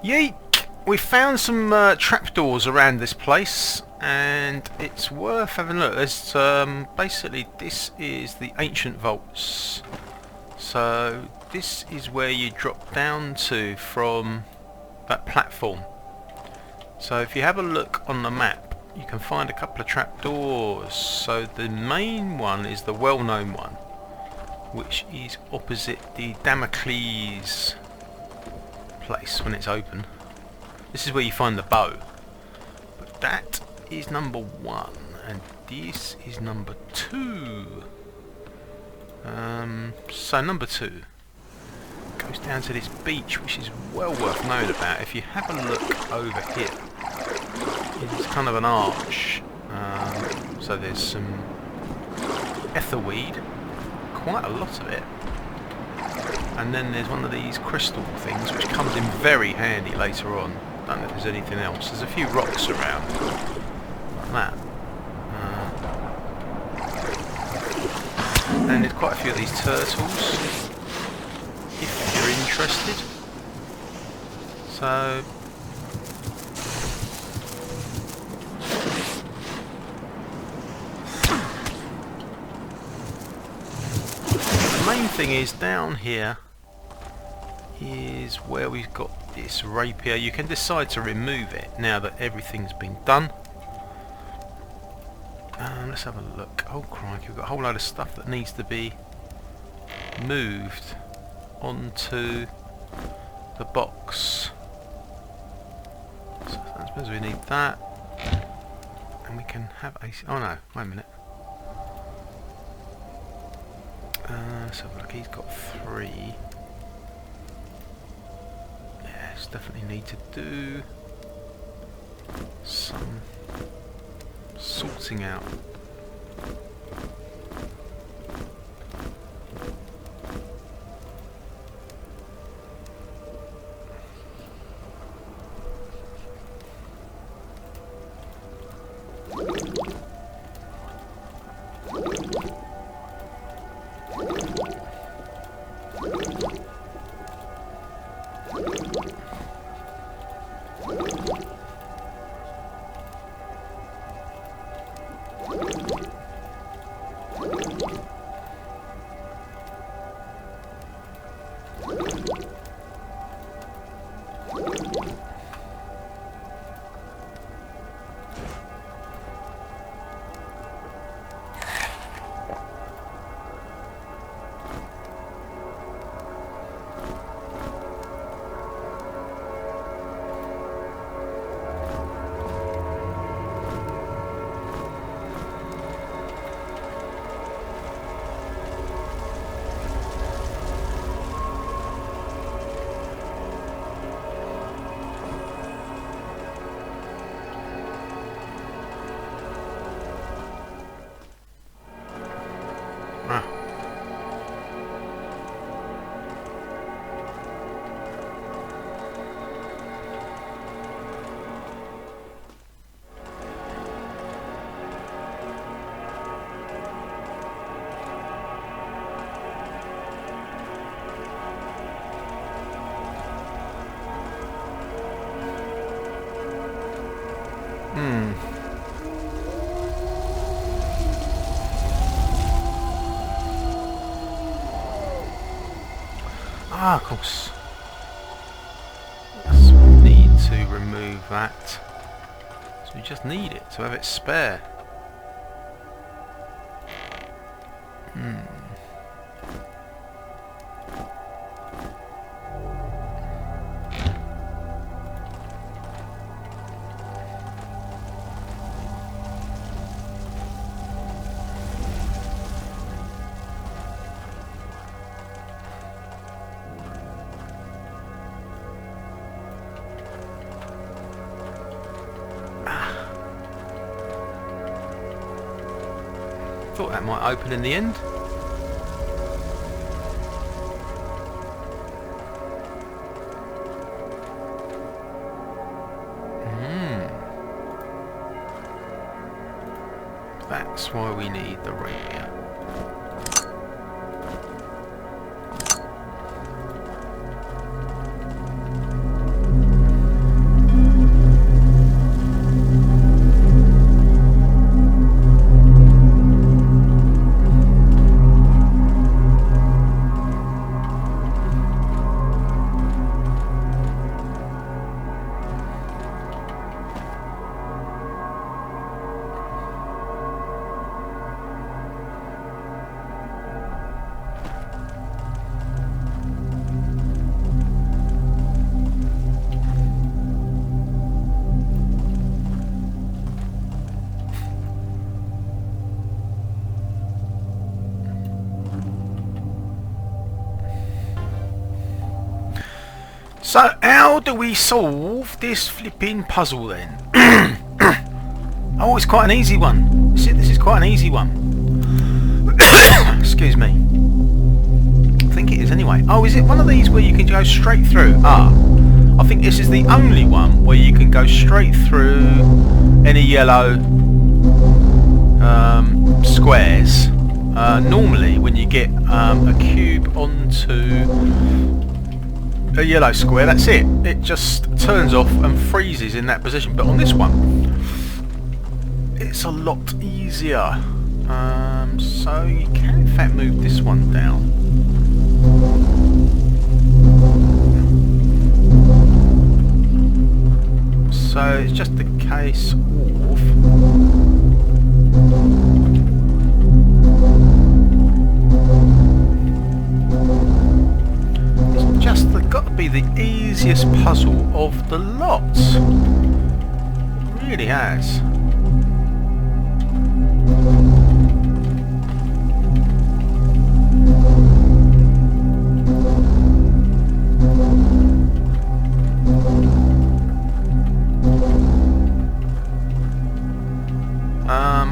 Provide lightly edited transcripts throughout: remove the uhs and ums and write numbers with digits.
Yeet! We found some trapdoors around this place, and it's worth having a look. There's basically, this is the ancient vaults. So this is where you drop down to from that platform. So if you have a look on the map, you can find a couple of trapdoors. So the main one is the well-known one, which is opposite the Damocles place when it's open. This is where you find the bow. But that is number 1, and this is number 2. So number 2 goes down to this beach, which is well worth knowing about. If you have a look over here, it's kind of an arch. So there's some etherweed, quite a lot of it. And then there's one of these crystal things which comes in very handy later on. Don't know if there's anything else. There's a few rocks around like that. And there's quite a few of these turtles if you're interested. So the main thing is down here is where we've got this rapier. You can decide to remove it now that everything's been done. Let's have a look. Oh crikey, we've got a whole load of stuff that needs to be moved onto the box. So I suppose we need that, and we can have a... oh no, wait a minute. So look, he's got 3. Yes, definitely need to do some sorting out. Ah, of course. Yes, we need to remove that. So we just need it to have it spare. Thought that might open in the end. That's why we need the rapier. So how do we solve this flipping puzzle then? Oh, it's quite an easy one. This is quite an easy one. Excuse me. I think it is anyway. Oh, is it one of these where you can go straight through? Ah, I think this is the only one where you can go straight through any yellow squares. Normally when you get a cube onto a yellow square, that's it. It just turns off and freezes in that position. But on this one, it's a lot easier. So you can in fact move this one down. So it's just a case of it's just got to be the easiest puzzle of the lot. It really has.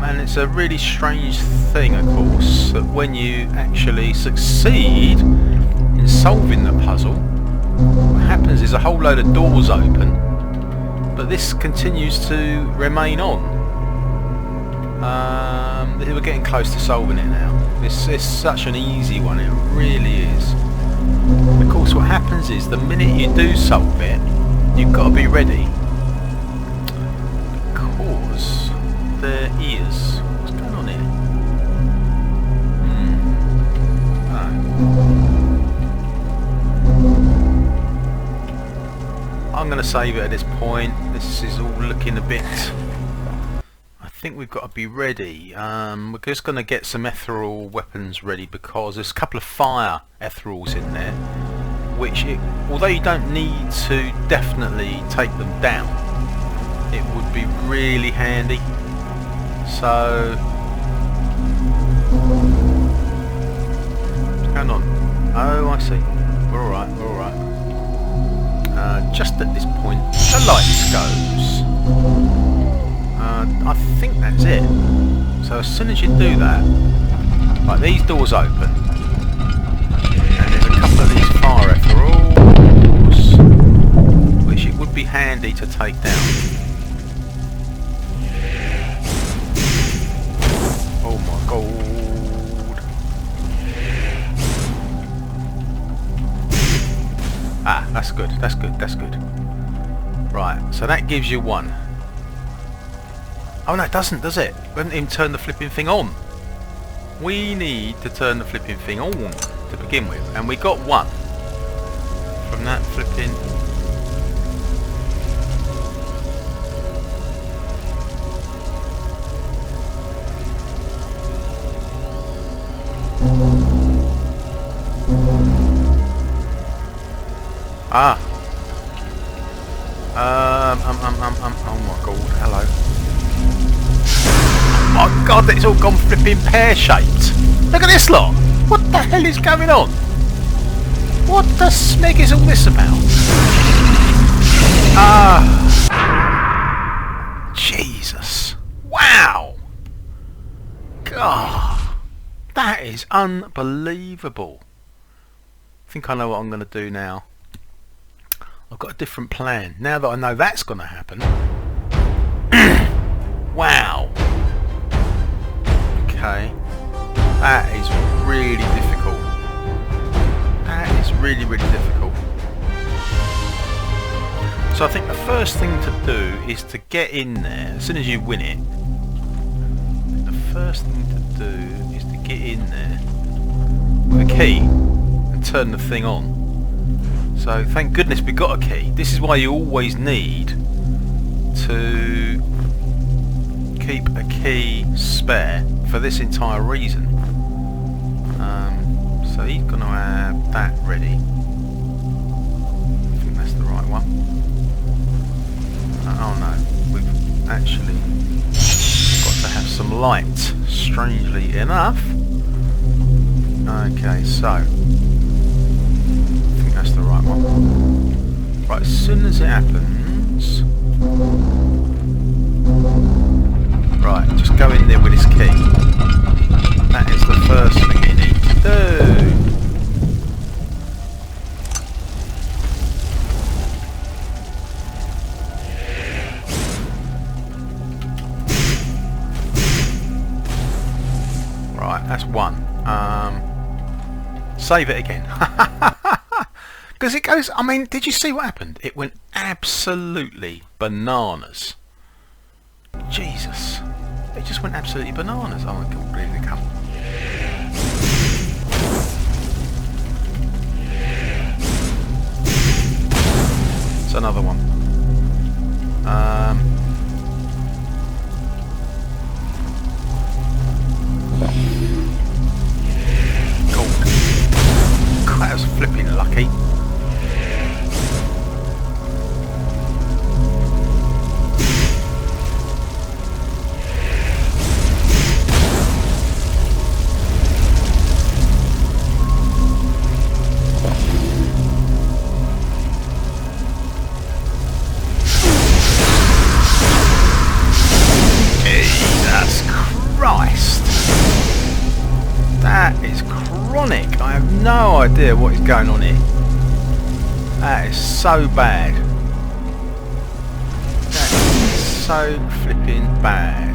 And it's a really strange thing, of course, that when you actually succeed in solving the puzzle, what happens is a whole load of doors open, but this continues to remain on. We're getting close to solving it now. This is such an easy one, it really is. Of course, what happens is the minute you do solve it, you've got to be ready, because there is... What's going on here? I'm going to save it at this point. This is all looking a bit... I think we've got to be ready. We're just going to get some ethereal weapons ready, because there's a couple of fire ethereals in there, which, although you don't need to definitely take them down, it would be really handy. So, what's going on? Oh, I see. We're alright, we're alright. Just at this point, the lights goes. I think that's it. So as soon as you do that, like these doors open, and there's a couple of these fire ethereals, which it would be handy to take down. Oh my god. Ah, that's good, that's good, that's good. Right, so that gives you one. Oh no, it doesn't, does it? We haven't even turned the flipping thing on. We need to turn the flipping thing on to begin with. And we got one from that flipping... Ah. Oh my god, hello. Oh god, it's all gone flipping pear-shaped. Look at this lot. What the hell is going on? What the smeg is all this about? Ah. Jesus. Wow. God. That is unbelievable. I think I know what I'm going to do now. I've got a different plan. Now that I know that's going to happen. Wow. Okay. That is really difficult. That is really, really difficult. So I think the first thing to do is to get in there as soon as you win it. The first thing to do is to get in there with a key and turn the thing on. So thank goodness we got a key. This is why you always need to keep a key spare for this entire reason. So he's going to have that ready. I think that's the right one. Oh no, we've actually got to have some light, strangely enough. Okay, so I think that's the right one. soon as it happens... Right, just go in there with this key. That is the first thing you need to do. Right, that's one. Save it again. Because it goes... I mean, did you see what happened? It went absolutely bananas. Jesus. It just went absolutely bananas. Oh my god, here they come. It's another one. Cool. God, that was flipping lucky. No idea what is going on here. That is so bad. That is so flipping bad.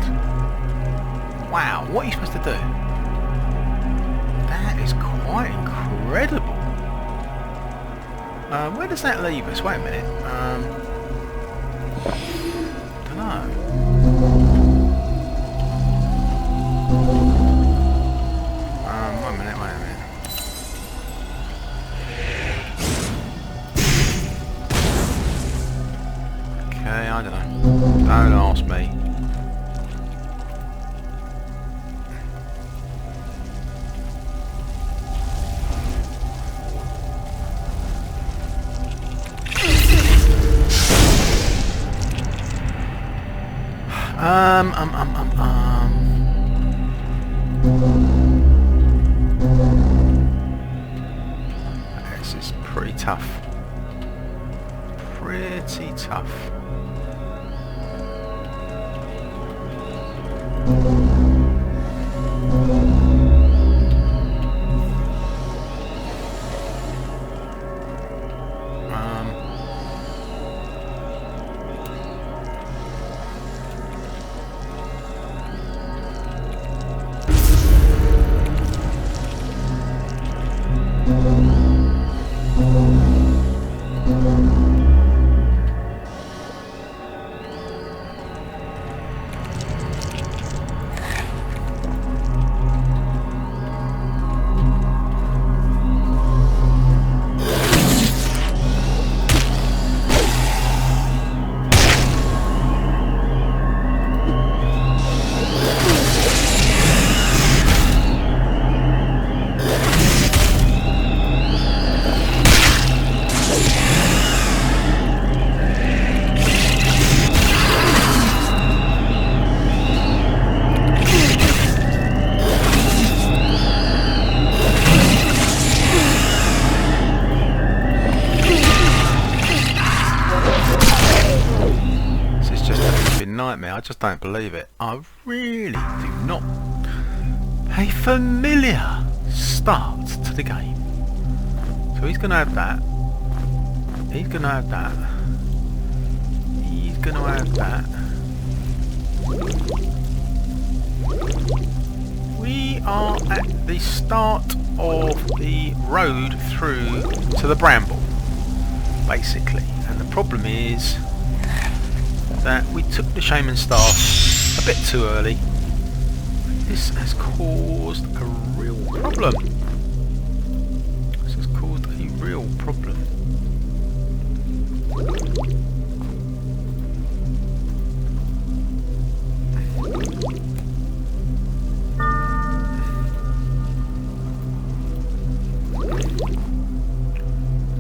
Wow, what are you supposed to do? That is quite incredible. Where does that leave us? Wait a minute. Don't know. I don't know. Don't ask me. This is pretty tough. Pretty tough. Nightmare. I just don't believe it. I really do not. A familiar start to the game. So he's going to have that. He's going to have that. He's going to have that. We are at the start of the road through to the Bramble, basically. And the problem is that we took the Shaman Staff a bit too early. This has caused a real problem. This has caused a real problem.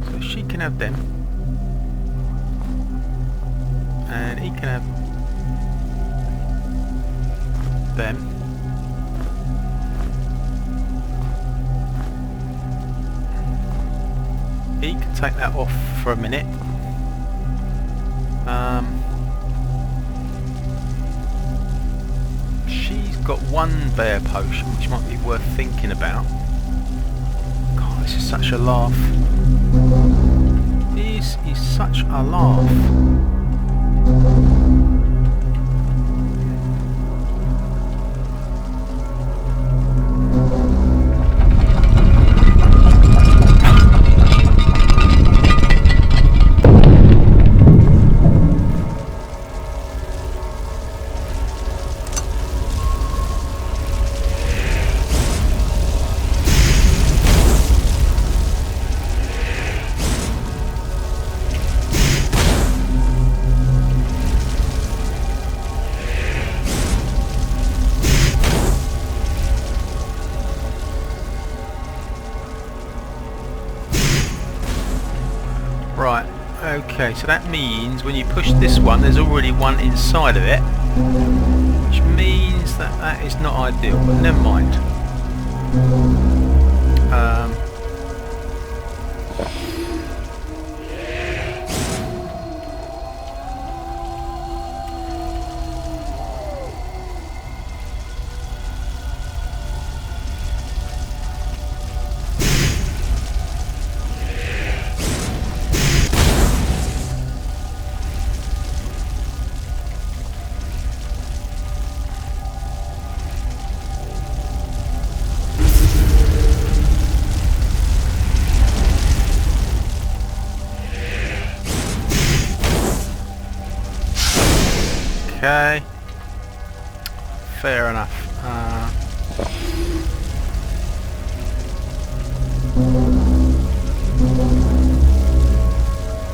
So she can have them. And he can have them. He can take that off for a minute. She's got one bear potion, which might be worth thinking about. God, this is such a laugh. This is such a laugh. Right, okay, so that means when you push this one, there's already one inside of it, which means that that is not ideal, but never mind. Okay, fair enough.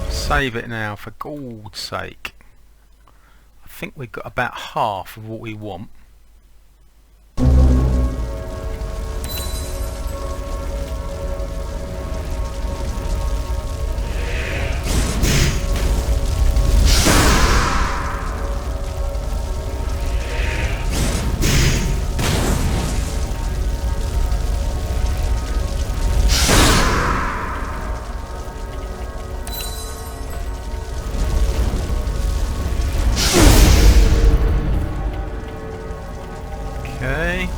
Save it now, for God's sake. I think we've got about half of what we want. Okay.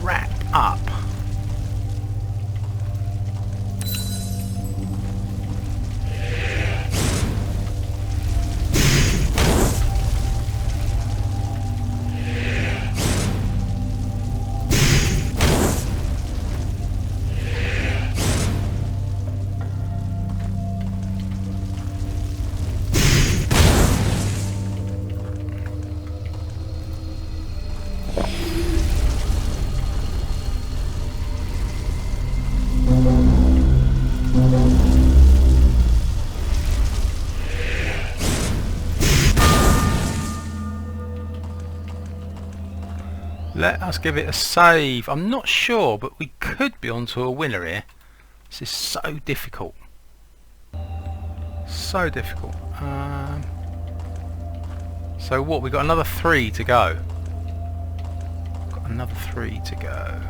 Wrap up. Let us give it a save. I'm not sure, but we could be onto a winner here. This is so difficult. So difficult. So what? We've got another 3 to go. Got another 3 to go.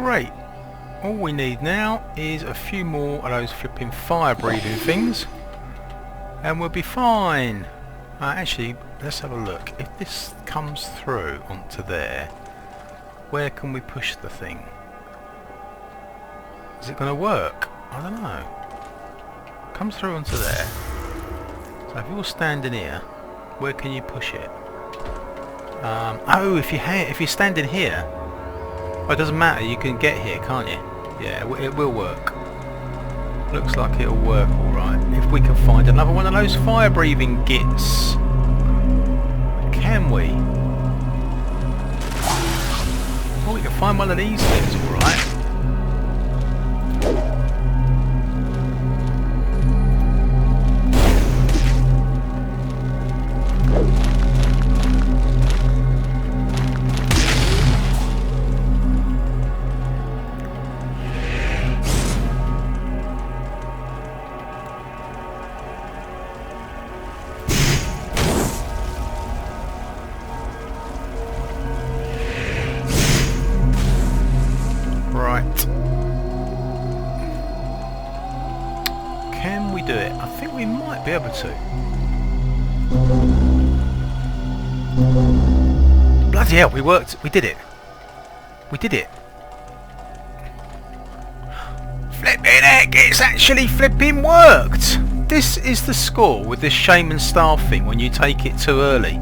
Great. All we need now is a few more of those flipping fire breathing things and we'll be fine. Actually, let's have a look. If this comes through onto there, where can we push the thing? Is it going to work? I don't know. Comes through onto there. So if you're standing here, where can you push it? Oh, if you're standing here, well, it doesn't matter. You can get here, can't you? Yeah, it will work. Looks like it'll work all right. If we can find another one of those fire-breathing gits, can we? Oh, we can find one of these things, all right. Can we do it? I think we might be able to. Bloody hell, we worked. We did it. We did it. Flipping heck, it's actually flipping worked. This is the score with this Shaman Staff thing when you take it too early.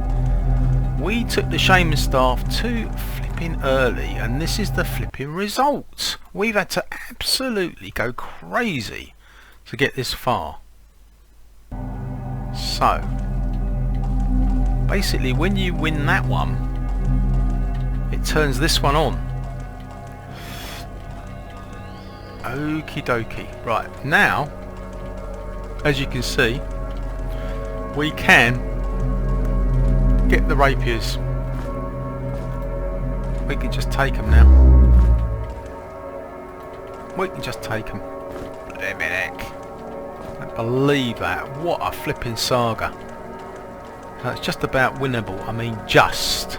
We took the Shaman Staff too flipping early and this is the flipping result. We've had to absolutely go crazy to get this far. So basically when you win that one, it turns this one on. Okie dokie. Right, now as you can see we can get the rapiers. We can just take them now. We can just take them. I can't believe that. What a flipping saga. So it's just about winnable. I mean, just.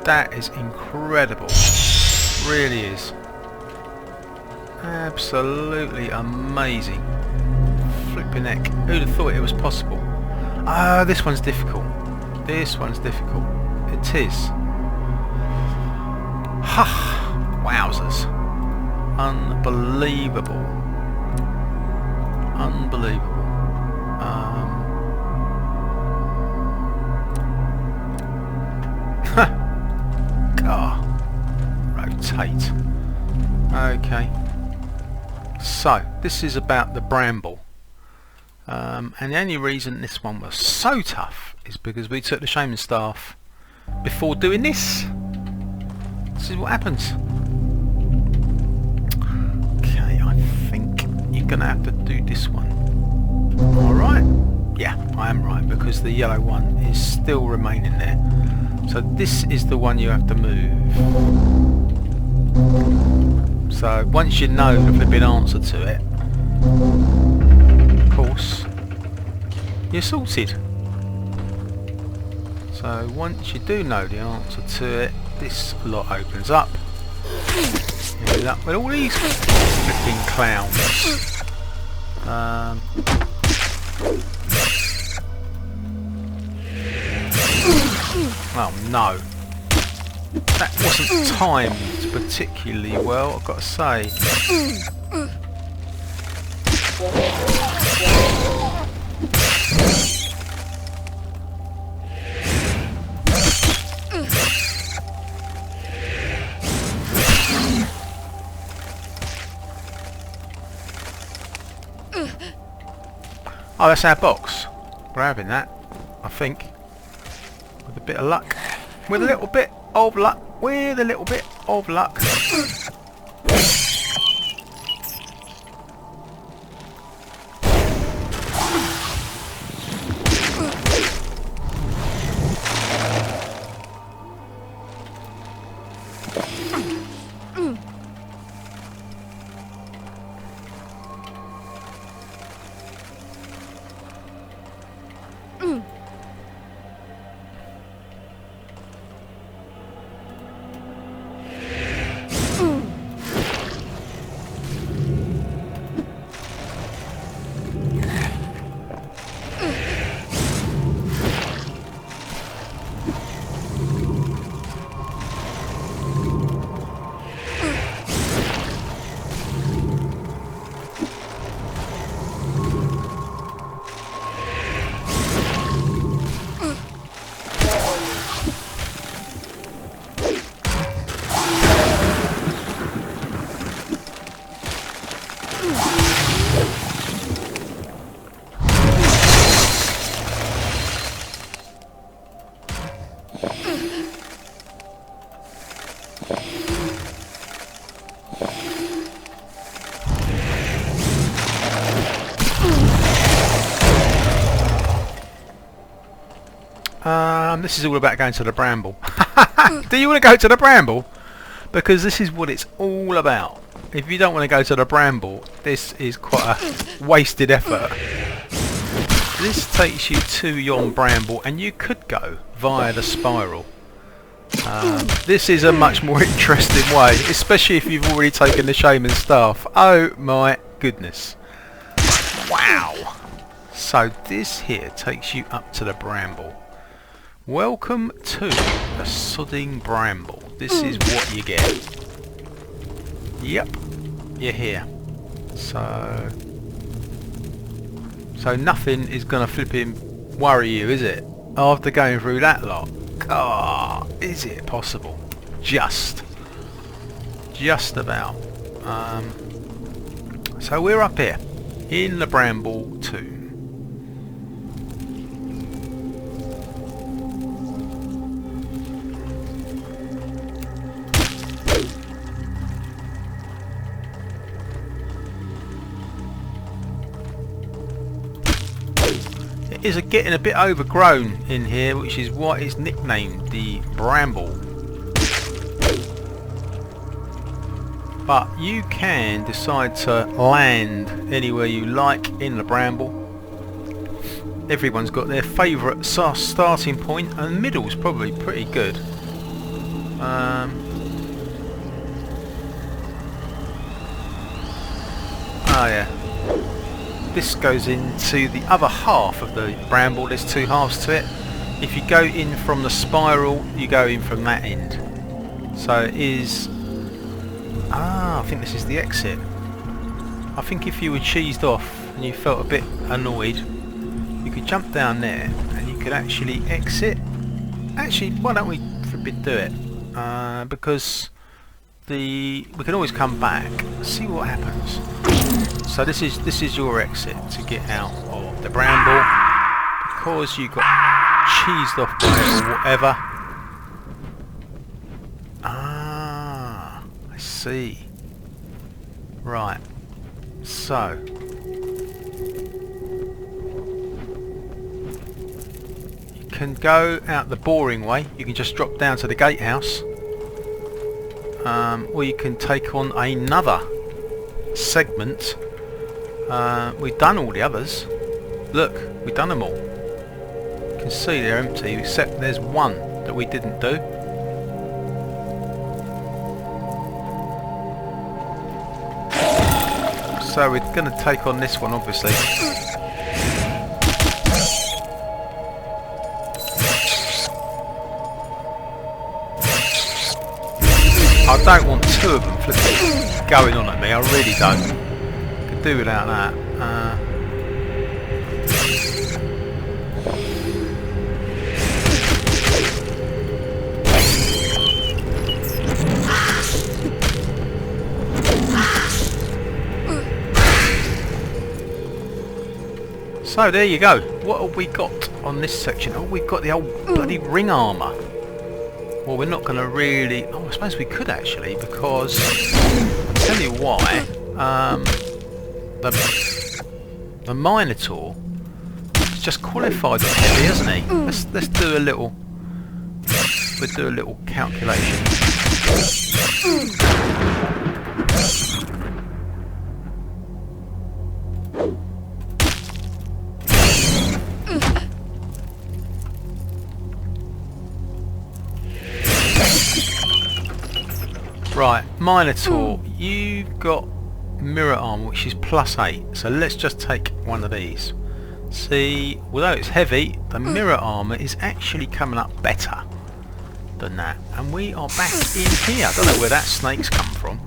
That is incredible. Really is. Absolutely amazing. Flipping heck. Who'd have thought it was possible? Ah, this one's difficult. This one's difficult. It is. Ha! Wowzers. Unbelievable. Unbelievable. Rotate. Okay. So, this is about the Bramble. And the only reason this one was so tough is because we took the Shaman Staff before doing this. This is what happens. Okay, I think you're going to have to do this one. Alright? Yeah, I am right, because the yellow one is still remaining there. So this is the one you have to move. So once you know the flipping answer to it, of course, you're sorted. So once you do know the answer to it, this lot opens up. You end up with all these flipping clowns. Oh no. That wasn't timed particularly well, I've got to say. Oh, that's our box. We're having that, I think. With a bit of luck. With a little bit of luck. With a little bit of luck. This is all about going to the Bramble. Do you want to go to the Bramble? Because this is what it's all about. If you don't want to go to the Bramble, this is quite a wasted effort. This takes you to yon Bramble, and you could go via the spiral. This is a much more interesting way, especially if you've already taken the Shaman Staff. Oh my goodness. Wow. So this here takes you up to the Bramble. Welcome to the sodding Bramble. This is what you get. Yep, you're here. So nothing is gonna flipping worry you, is it? After going through that lot. Ah, is it possible? Just about. So we're up here in the Bramble Tomb. It is getting a bit overgrown in here, which is why it's nicknamed the Bramble. But you can decide to land anywhere you like in the Bramble. Everyone's got their favourite starting point, and the middle's probably pretty good. Oh yeah. This goes into the other half of the Bramble. There's two halves to it. If you go in from the spiral, you go in from that end. So it is... I think this is the exit. I think if you were cheesed off and you felt a bit annoyed, you could jump down there and you could actually exit. Actually, why don't we for a bit do it? Because we can always come back, see what happens. So this is your exit to get out of the Bramble, because you got cheesed off by it or whatever. Ah, I see. Right. So you can go out the boring way. You can just drop down to the gatehouse, or you can take on another segment. We've done all the others. Look, we've done them all. You can see they're empty, except there's one that we didn't do. So we're going to take on this one, obviously. I don't want two of them flipping going on at me, I really don't. Could do without that. So there you go. What have we got on this section? Oh, we've got the old bloody ring armour. Well, we're not going to really... Oh, I suppose we could actually, because... I'll tell you why. The Minotaur has just qualified on heavy, hasn't he? Let's do a little... We'll do a little calculation. Right, Minotaur, you've got mirror armor, which is +8, so let's just take one of these. See, although it's heavy, the mirror armor is actually coming up better than that. And we are back in here. I don't know where that snake's come from.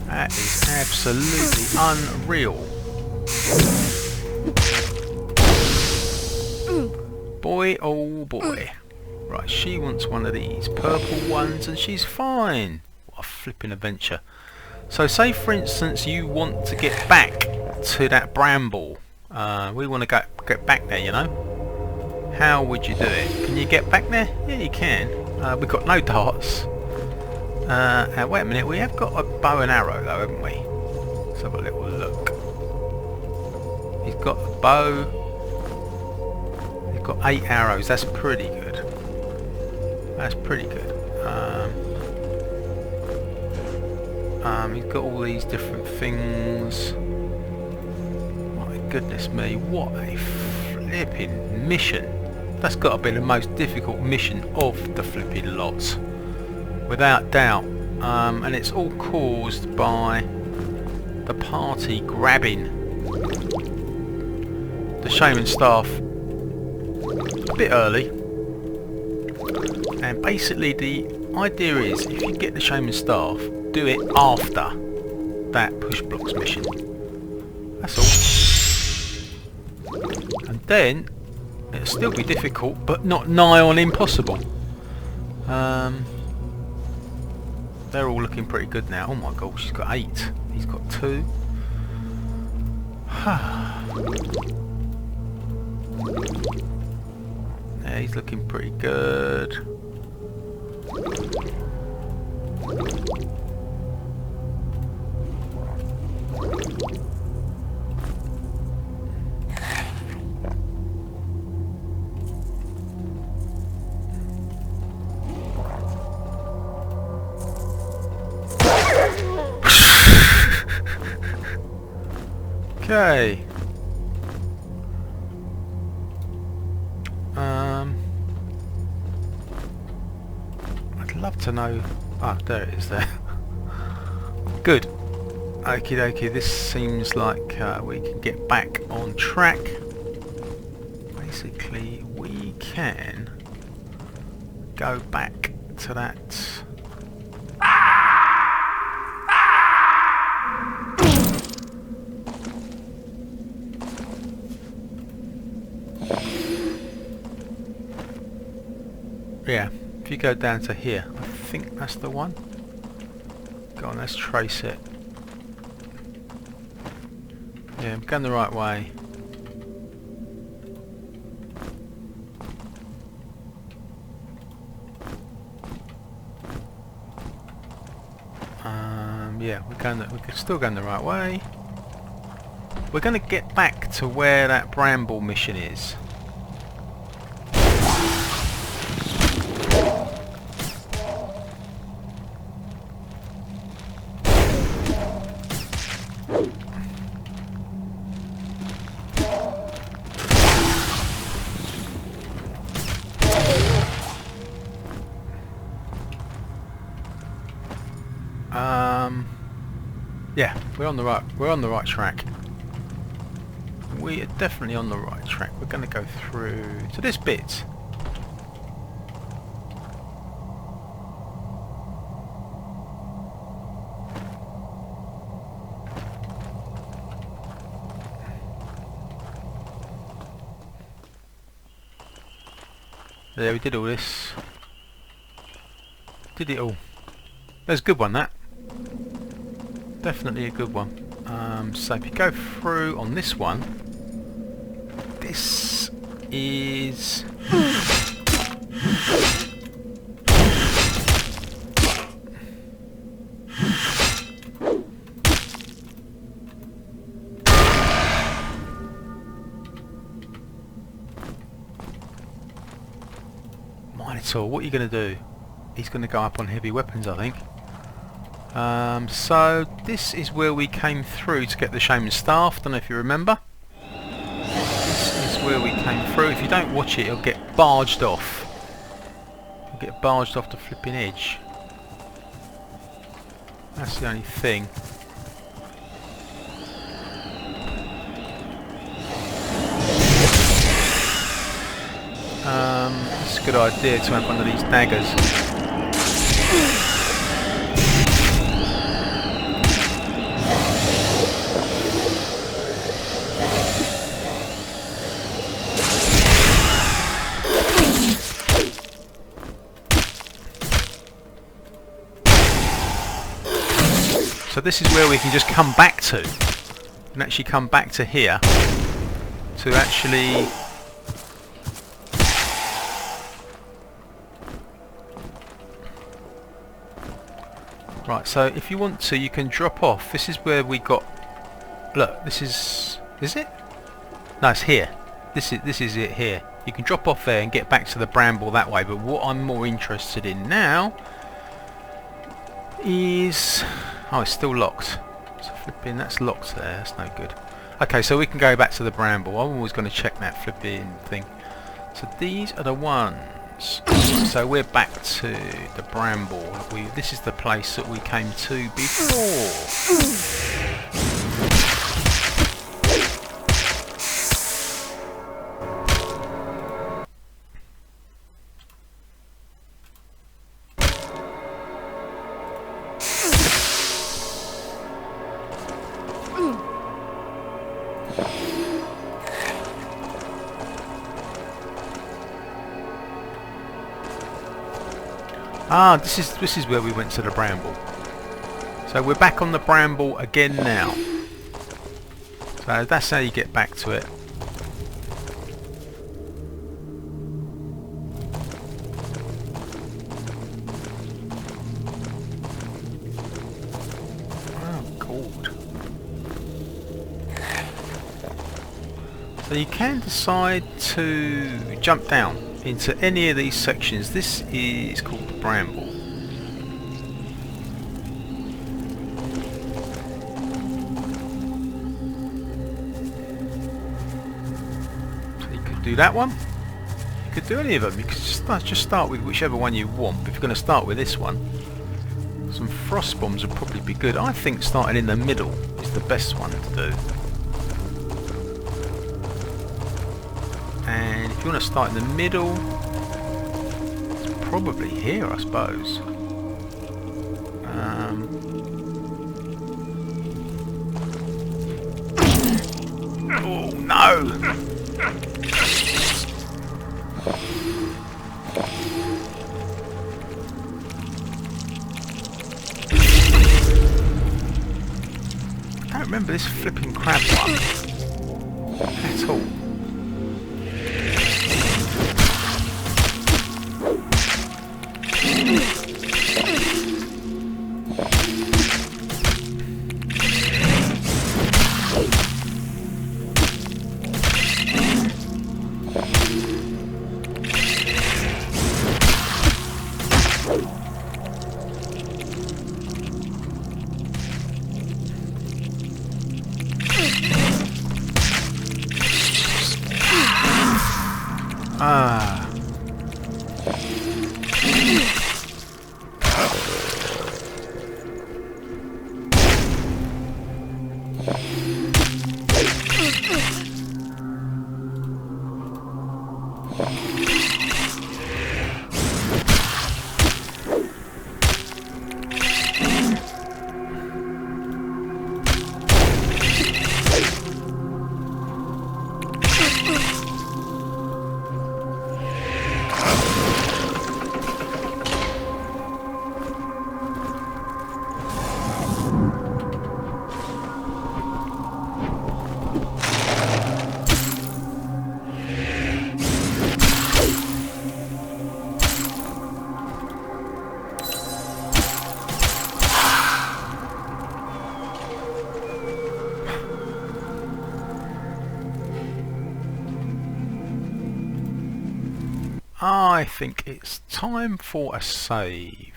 That is absolutely unreal. Boy, oh boy. Right, she wants one of these purple ones and she's fine. What a flipping adventure. So say for instance you want to get back to that Bramble. We want to get back there, you know. How would you do it? Can you get back there? Yeah, you can. We've got no darts. Wait a minute, we have got a bow and arrow though, haven't we? Let's have a little look. He's got a bow. got 8 arrows. That's pretty good. That's pretty good. He's got all these different things. My goodness me, what a flipping mission. That's got to be the most difficult mission of the flipping lot, without doubt. And it's all caused by the party grabbing the Shaman Staff a bit early. And basically the idea is, if you get the Shaman Staff, do it after that push blocks mission. That's all. And then it'll still be difficult, but not nigh on impossible. They're all looking pretty good now. Oh my god, she's got 8. He's got 2. Yeah, he's looking pretty good. Okay. I'd love to know. Ah, there it is there. Good. Okie dokie, this seems like we can get back on track. Basically, we can go back to that. Yeah, if you go down to here, I think that's the one. Go on, let's trace it. Yeah, I'm going the right way. Yeah, we're still going the right way. We're going to get back to where that Bramble mission is. Yeah, we're on the right track. We are definitely on the right track. We're going to go through to this bit. Yeah, we did all this. Did it all. That's a good one, that. Definitely a good one. So if you go through on this one, this is... Minotaur, what are you going to do? He's going to go up on heavy weapons, I think. So this is where we came through to get the Shaman Staff. Don't know if you remember. This is where we came through. If you don't watch it, it'll get barged off. It'll get barged off the flipping edge. That's the only thing. It's a good idea to have one of these daggers. So this is where we can just come back to. We can actually come back to here to actually right, so if you want to, you can drop off. This is where we got, look, this is it? No, it's here. This is it here. You can drop off there and get back to the bramble that way, but what I'm more interested in now is... oh, it's still locked. So flipping, that's locked there, that's no good. Okay, so we can go back to the bramble. I'm always going to check that flipping thing. So these are the ones. So we're back to the bramble. This is the place that we came to before. Ah, this is where we went to the bramble. So we're back on the bramble again now. So that's how you get back to it. Oh, God. So you can decide to jump down into any of these sections. This is called the bramble. So you could do that one. You could do any of them. You could just start with whichever one you want. But if you're going to start with this one, some frost bombs would probably be good. I think starting in the middle is the best one to do. And if you want to start in the middle, it's probably here, I suppose. Oh no! I don't remember this flipping crab one at all. I think it's time for a save.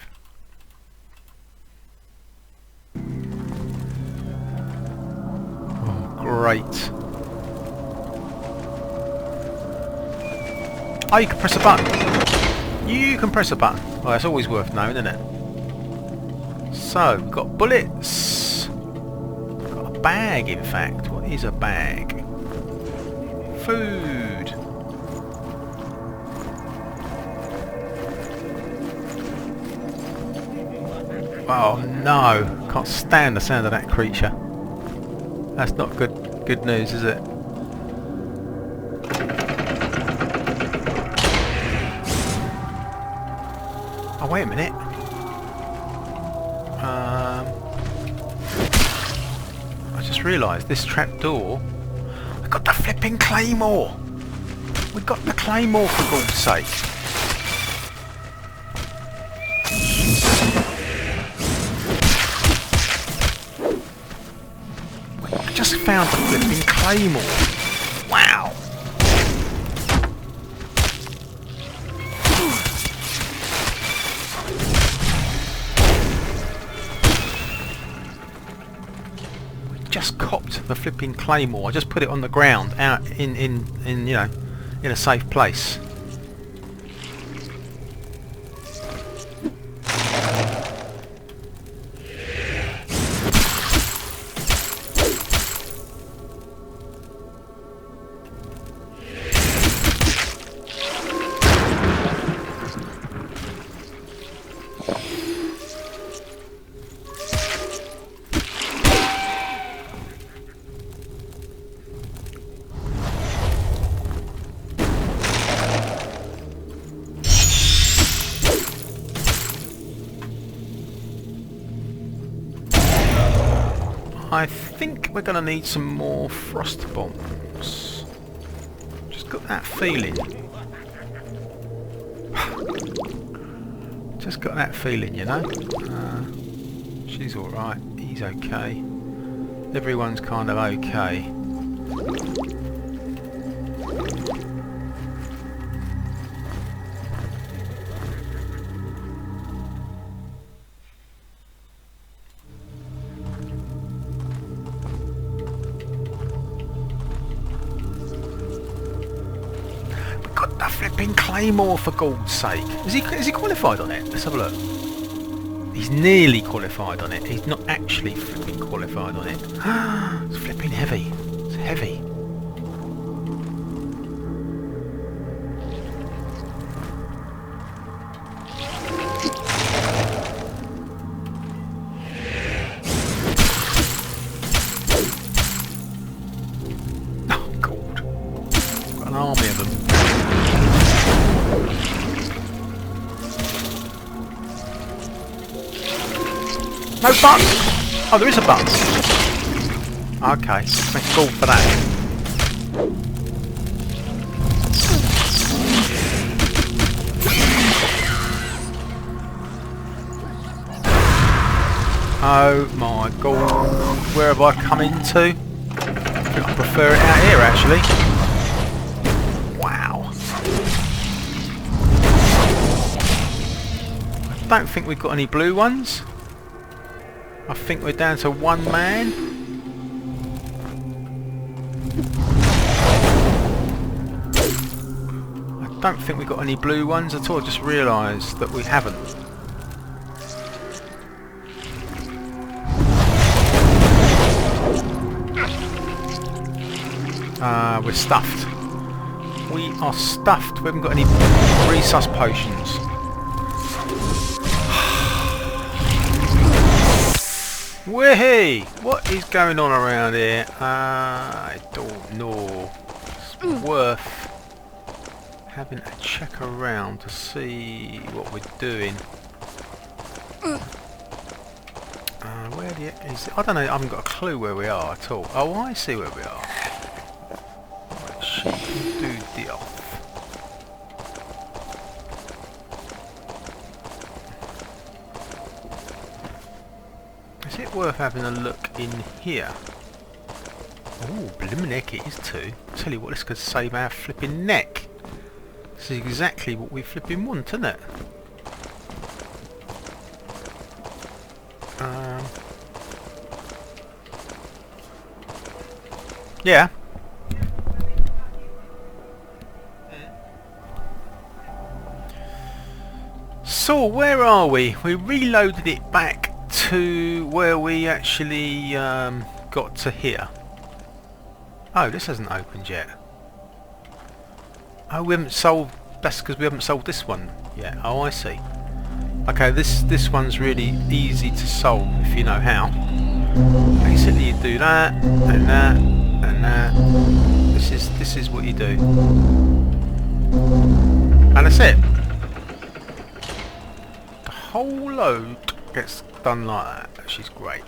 Oh, great. Oh, you can press a button. You can press a button. Well, that's always worth knowing, isn't it? So, we've got bullets. We've got a bag, in fact. What is a bag? Food. Oh no, can't stand the sound of that creature. That's not good news, is it? Oh, wait a minute. I just realised this trapdoor. I got the flipping Claymore! We got the Claymore, for God's sake. Just found the flipping Claymore. Wow. just copped the flipping claymore. I just put it on the ground, out in you know, in a safe place. I think we're going to need some more frost bombs. Just got that feeling. Just got that feeling, you know. She's alright. He's okay. Everyone's kind of okay. Flipping claymore, for God's sake. Is he qualified on it? Let's have a look. He's nearly qualified on it. He's not actually flipping qualified on it. It's flipping heavy. It's heavy. Oh God. Got an army of them. No button! Oh, there is a button. Okay, thank God for that. Oh my God, where have I come into? I think I prefer it out here actually. Wow. I don't think we've got any blue ones. I think we're down to one man. I don't think we've got any blue ones at all. I just realised that we haven't. We're stuffed. We are stuffed. We haven't got any resus potions. Whee! What is going on around here? I don't know. It's worth having a check around to see what we're doing. Where the heck is it? I don't know. I haven't got a clue where we are at all. Oh, I see where we are. Right, she can do the off. Is it worth having a look in here? Oh, blimmin' heck it is too. Tell you what, this could save our flipping neck. This is exactly what we flipping want, isn't it? Yeah. So, where are we? We reloaded it back to where we actually got to here. Oh, this hasn't opened yet. Oh, we haven't solved. That's because we haven't solved this one yet. Oh, I see. Okay, this one's really easy to solve if you know how. Basically, you do that and that and that. This is what you do, and that's it. The whole load gets done like that. She's great.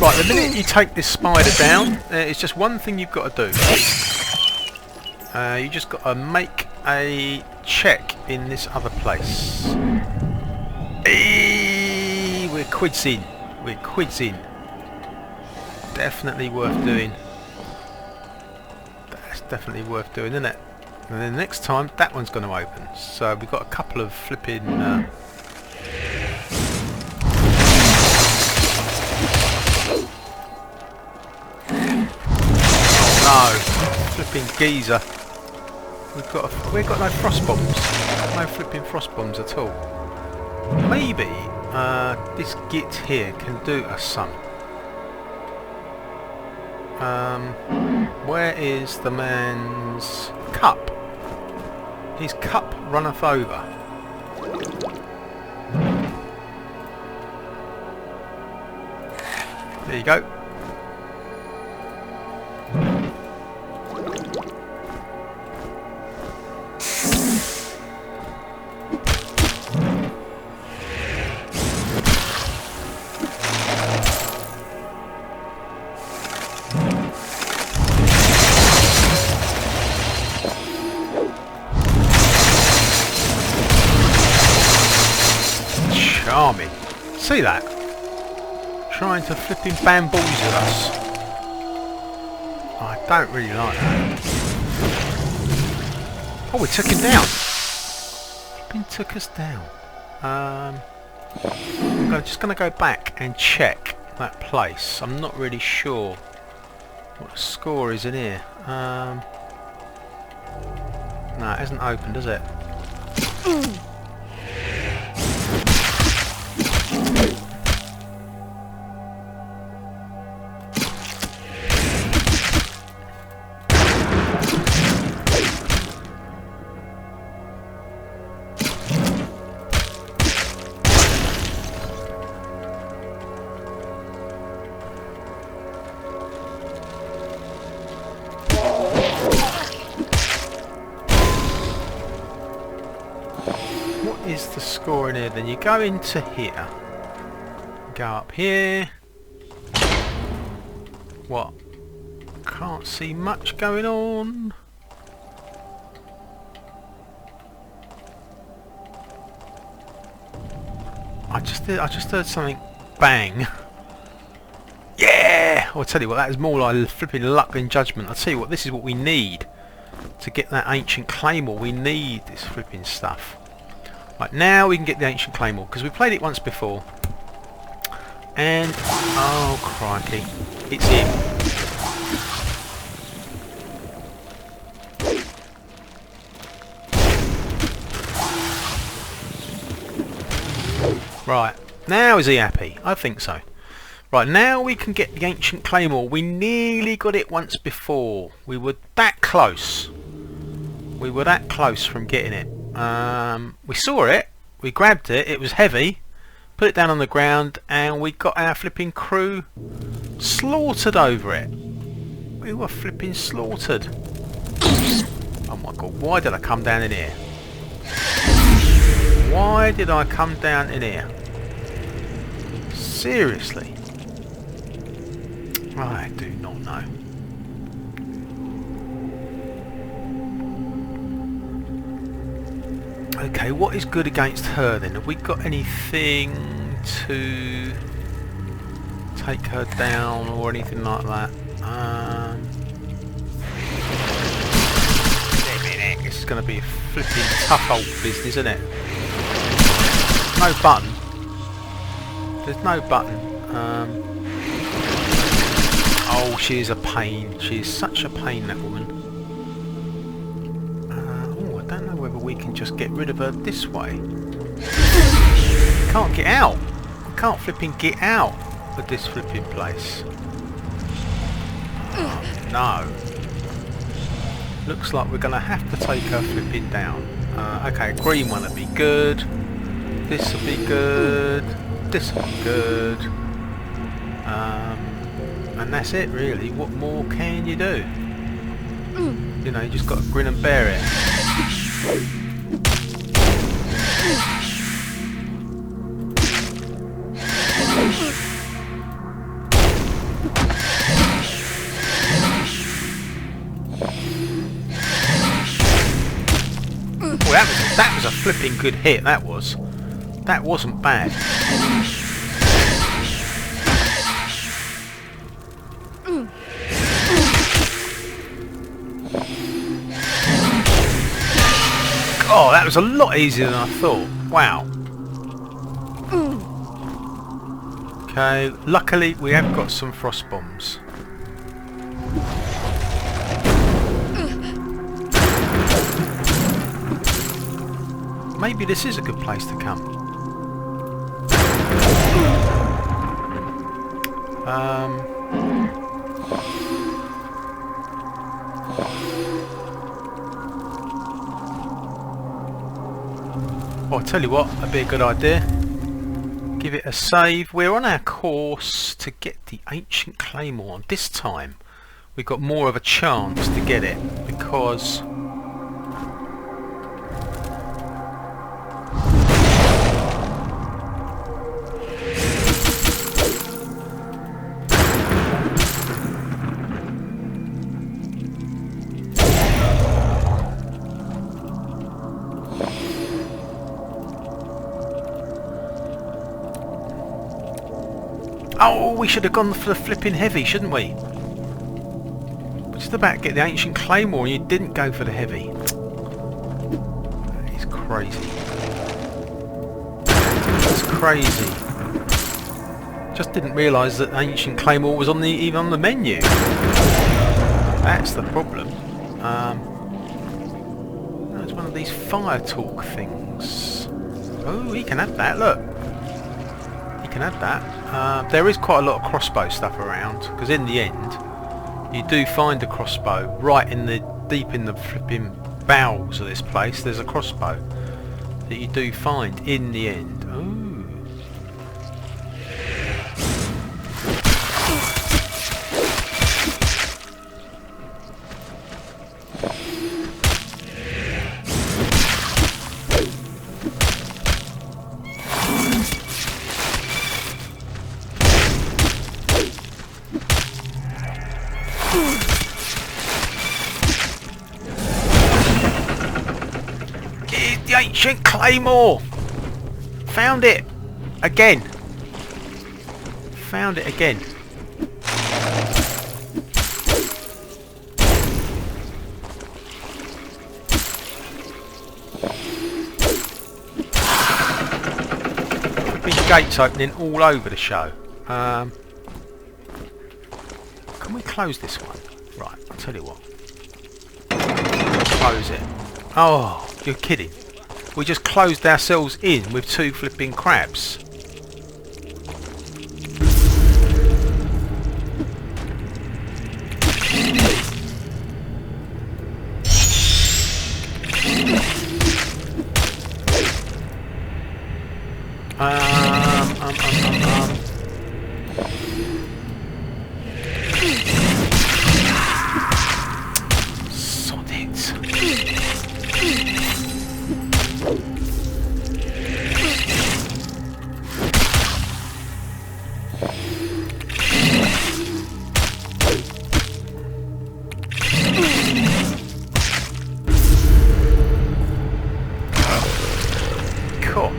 Right, the minute you take this spider down, it's just one thing you've got to do. You just got to make a check in this other place. Eee, we're quids in. We're quids in. Definitely worth doing. That's definitely worth doing, isn't it? And then next time, that one's going to open. So we've got a couple of flipping... No, flipping geezer. We've got no frost bombs. No flipping frost bombs at all. Maybe this git here can do us some. Where is the man's cup? His cup runneth over. There you go. Charming. See that? Trying to flipping bamboozle us. I don't really like that. Oh, we took him down. Flipping took us down. I'm just going to go back and check that place. I'm not really sure what the score is in here. No, it hasn't opened, does it? Is the score in here? Then you go into here, go up here. What? Can't see much going on. I just heard something bang. Yeah! I'll tell you what, that is more like flipping luck than judgment. I'll tell you what, this is what we need to get that Ancient Claymore. We need this flipping stuff. Right, now we can get the Ancient Claymore, because we played it once before. And, oh crikey, it's him. Right, now is he happy? I think so. Right, now we can get the Ancient Claymore. We nearly got it once before. We were that close. We were that close from getting it. We saw it, we grabbed it, it was heavy, put it down on the ground, and we got our flipping crew slaughtered over it. We were flipping slaughtered. Oh my god, why did I come down in here? Why did I come down in here? Seriously? I do not know. Okay, what is good against her then? Have we got anything to take her down or anything like that? This is going to be a flipping tough old business, isn't it? No button. There's no button. Oh, she is a pain. She is such a pain, that woman. I don't know whether we can just get rid of her this way. Can't get out. We can't flipping get out of this flipping place. Oh, no. Looks like we're going to have to take her flipping down. Okay, a green one would be good. This will be good. This will be good. And that's it really. What more can you do? You know, you just got to grin and bear it. Well, that was a flipping good hit. That wasn't bad. Oh, that was a lot easier than I thought. Wow. Okay, luckily we have got some frost bombs. Maybe this is a good place to come. I'll tell you what, that'd be a good idea. Give it a save. We're on our course to get the Ancient Claymore. This time we've got more of a chance to get it because oh, we should have gone for the flipping heavy, shouldn't we? We're just about to get the Ancient Claymore and you didn't go for the heavy. That is crazy. That's crazy. Just didn't realise that Ancient Claymore was on the even on the menu. That's the problem. That's one of these fire talk things. Oh, he can have that, look. Can add that. There is quite a lot of crossbow stuff around because in the end you do find a crossbow right in the deep in the flipping bowels of this place. There's a crossbow that you do find in the end. Ooh. The Ancient Claymore! Found it! Again! Found it again. Big gates opening all over the show. Can we close this one? Right, I'll tell you what. Close it. Oh, you're kidding. We just closed ourselves in with two flipping crabs. Sod it.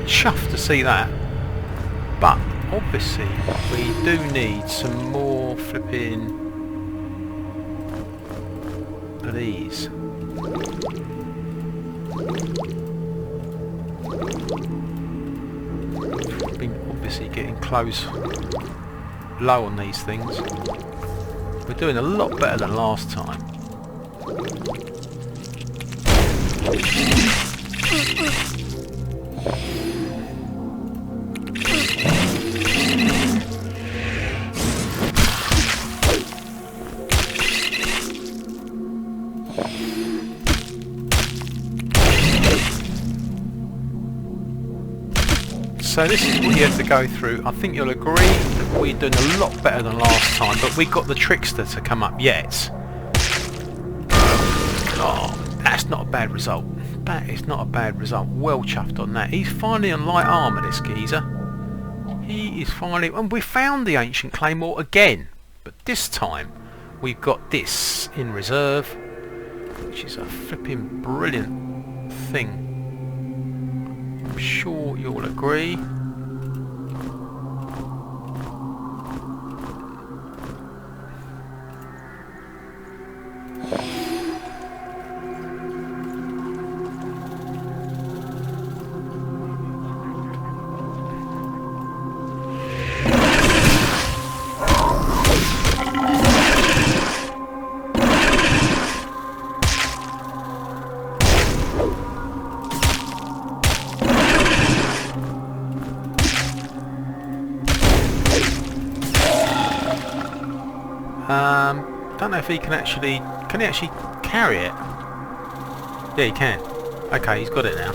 Chuffed to see that, but obviously we do need some more flipping of these. We've been obviously getting close low on these things. We're doing a lot better than last time. So this is what you have to go through. I think you'll agree that we're doing a lot better than last time, but we've got the trickster to come up yet. Oh, that's not a bad result. That is not a bad result. Well chuffed on that. He's finally on light armour, this geezer. He is finally... And we found the Ancient Claymore again. But this time, we've got this in reserve, which is a flipping brilliant thing. I'm sure you'll agree. don't know if he can actually... Can he actually carry it? Yeah, he can. Okay, he's got it now.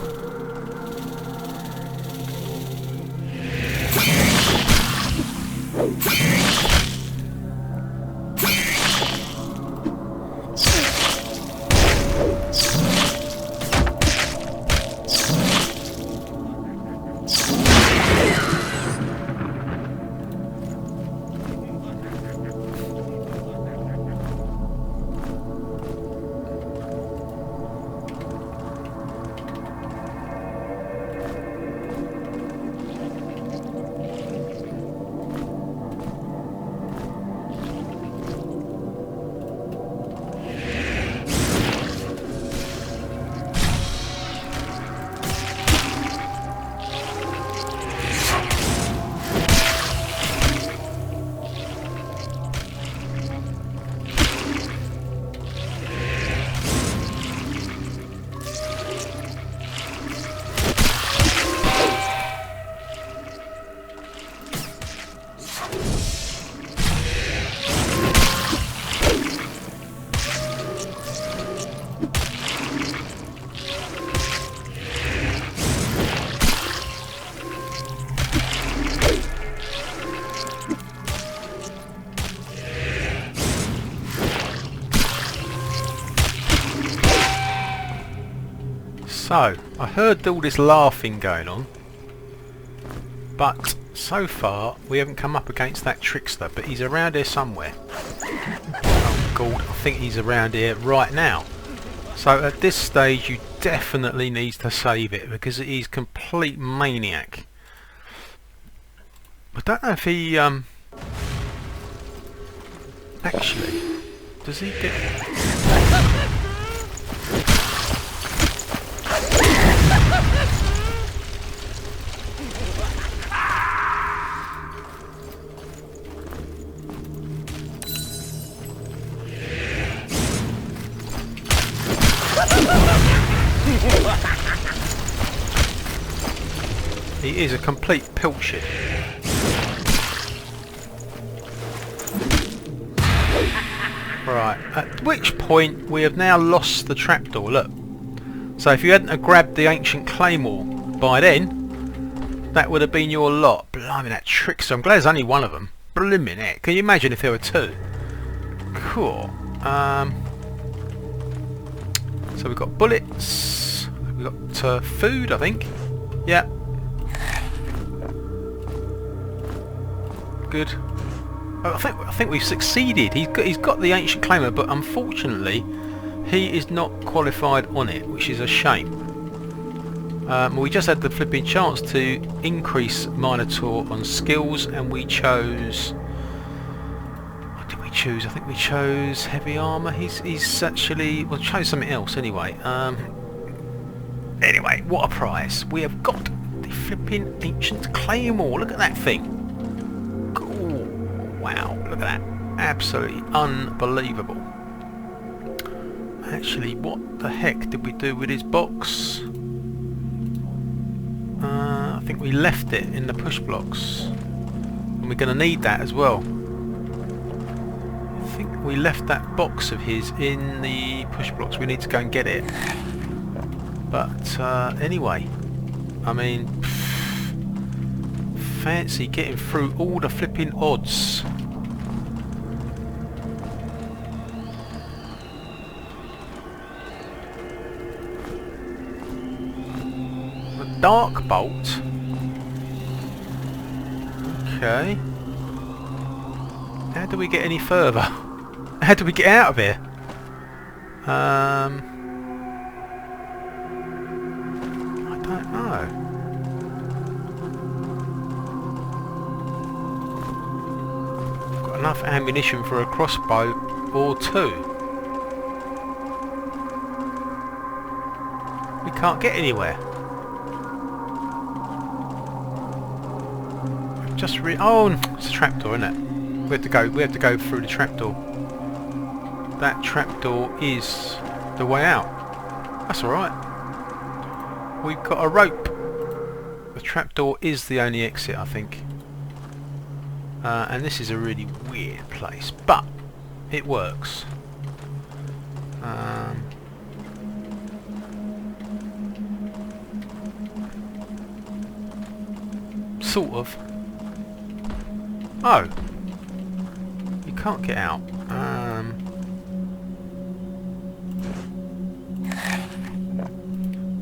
So, I heard all this laughing going on, but so far we haven't come up against that trickster, but he's around here somewhere. Oh god, I think he's around here right now. So at this stage you definitely need to save it, because he's complete maniac. I don't know if he actually, does he get... He is a complete pilchard. Right, at which point we have now lost the trapdoor, look. So if you hadn't have grabbed the Ancient Claymore by then, that would have been your lot. Blimey, that trickster. I'm glad there's only one of them. Blimmin' heck. Can you imagine if there were two? Cool. So we've got bullets. We've got food, I think. Yeah. Good. I think we've succeeded. He's got the Ancient Claymore, but unfortunately he is not qualified on it, which is a shame. We just had the flipping chance to increase Minotaur on skills, and we chose... What did we choose? I think we chose heavy armour. He's actually... We'll chose something else anyway. Anyway, what a prize. We have got the flipping Ancient Claymore. Look at that thing. Wow, look at that. Absolutely unbelievable. Actually, what the heck did we do with his box? I think we left it in the push blocks. And we're going to need that as well. I think we left that box of his in the push blocks. We need to go and get it. But anyway, I mean... fancy getting through all the flipping odds. The dark bolt. Okay. How do we get any further? How do we get out of here? I don't know. Enough ammunition for a crossbow or two. We can't get anywhere. Just oh, it's a trapdoor, isn't it? We have to go through the trapdoor. That trapdoor is the way out. That's all right. We've got a rope. The trapdoor is the only exit, I think. And this is a really weird place, but it works. Sort of. Oh, you can't get out.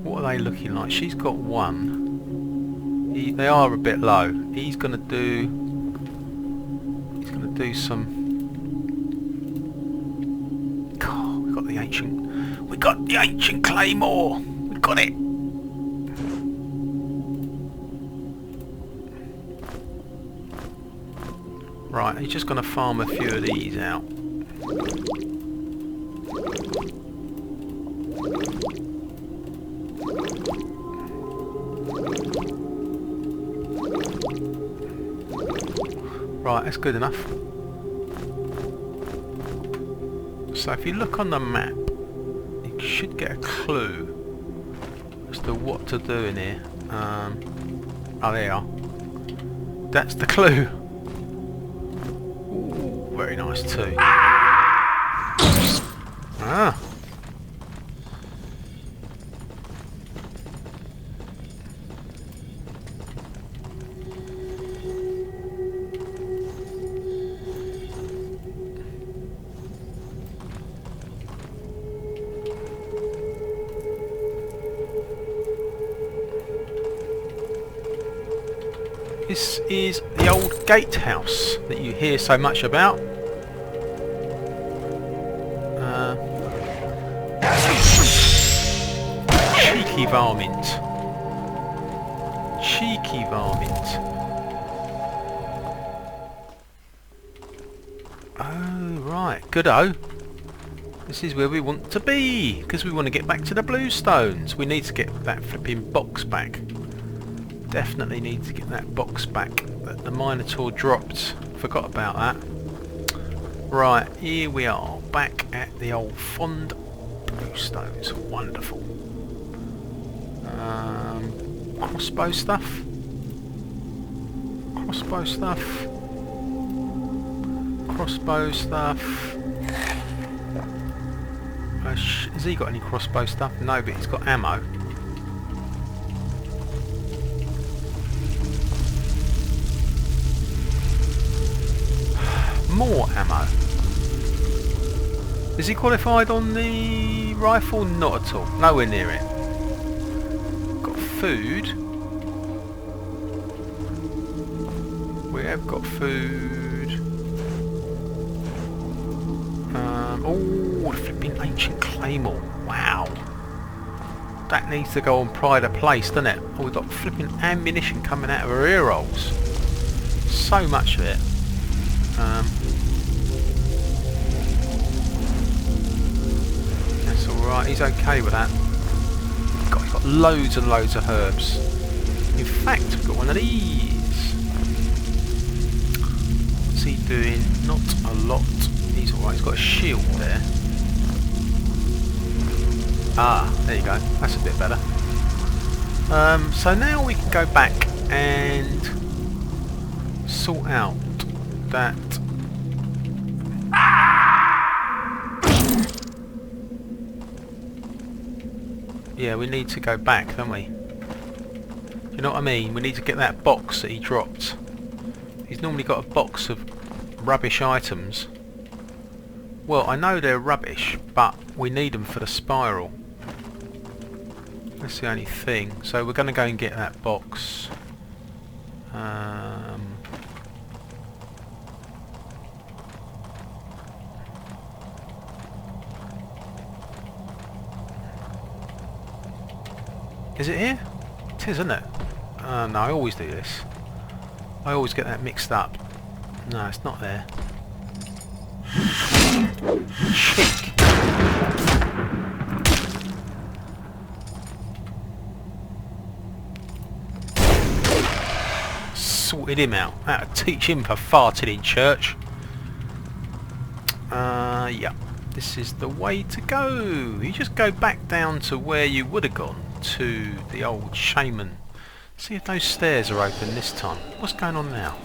What are they looking like? She's got one. They are a bit low. He's gonna do some. God, we got the ancient Claymore. We got it. Right, he's just gonna farm a few of these out. Right, that's good enough. So if you look on the map, you should get a clue as to what to do in here. Oh, there you are. That's the clue. Ooh, very nice too. Ah. This is the old gatehouse that you hear so much about. Cheeky varmint. Cheeky varmint. Oh, right. Good-o. This is where we want to be, because we want to get back to the bluestones. We need to get that flipping box back. Definitely need to get that box back that the Minotaur dropped. Forgot about that. Right, here we are, back at the old Fond Bluestones. Wonderful. Crossbow stuff. Crossbow stuff. Crossbow stuff. Has he got any crossbow stuff? No, but he's got ammo. More ammo. Is he qualified on the rifle? Not at all. Nowhere near it. Got food. We have got food. Oh, the flipping Ancient Claymore. Wow. That needs to go on pride of place, doesn't it? Oh, we've got flipping ammunition coming out of our ear rolls. So much of it. That's alright, he's okay with that. God, he's got loads and loads of herbs. In fact, we've got one of these. What's he doing? Not a lot. He's alright, he's got a shield there. Ah, there you go. That's a bit better. So now we can go back and sort out that. Yeah, we need to go back, don't we? You know what I mean? We need to get that box that he dropped. He's normally got a box of rubbish items. Well, I know they're rubbish, but we need them for the spiral. That's the only thing. So we're going to go and get that box. Is it here? It is, isn't it? No, I always do this. I always get that mixed up. No, it's not there. Cheek. Sorted him out. That'll teach him for farting in church. Yeah. This is the way to go. You just go back down to where you would have gone. To the old Shaman. See if those stairs are open this time. What's going on now?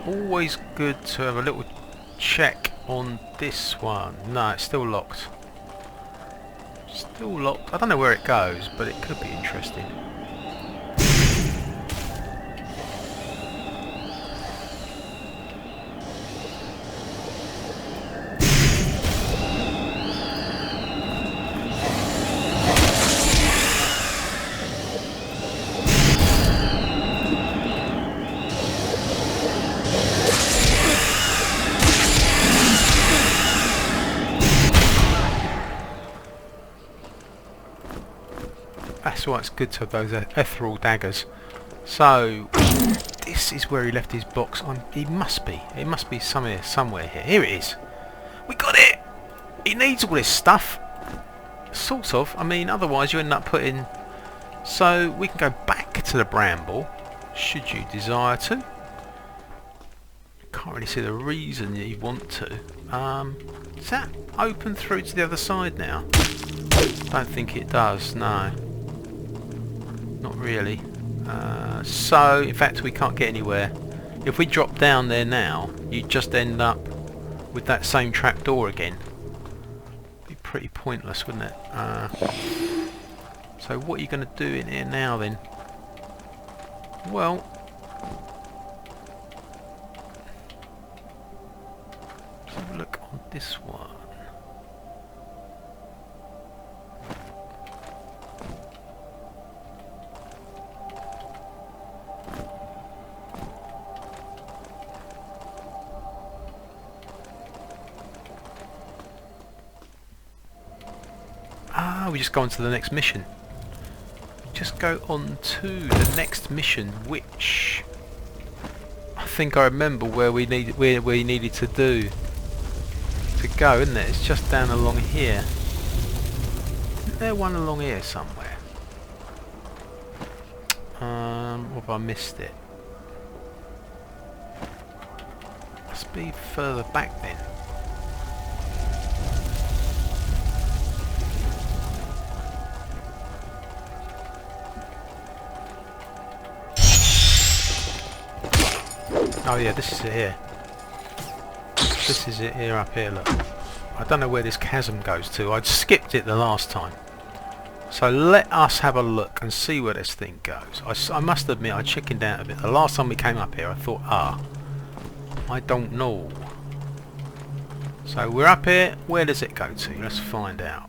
always good to have a little check on this one. No, it's still locked. Still locked. I don't know where it goes, but it could be interesting. That's why it's good to have those ethereal daggers. So this is where he left his box. He must be. It must be somewhere here. Here it is. We got it. He needs all this stuff. Sort of. I mean, otherwise you end up putting. So we can go back to the Bramble, should you desire to. Can't really see the reason you want to. Is that open through to the other side now? Don't think it does. No. Not really. So, in fact, we can't get anywhere. If we drop down there now, you'd just end up with that same trapdoor again. Be pretty pointless, wouldn't it? So, what are you going to do in here now, then? Well, let's have a look on this one. We just go on to the next mission. Just go on to the next mission, which I think I remember where we needed to go, isn't it? It's just down along here. Isn't there one along here somewhere? Or have I missed it? Must be further back then. Oh yeah, this is it here. This is it here, up here, look. I don't know where this chasm goes to. I skipped it the last time. So let us have a look and see where this thing goes. I must admit I chickened out a bit. The last time we came up here I thought, I don't know. So we're up here. Where does it go to? Let's find out.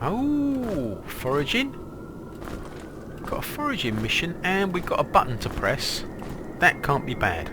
Oh, foraging. Got a foraging mission and we've got a button to press. That can't be bad.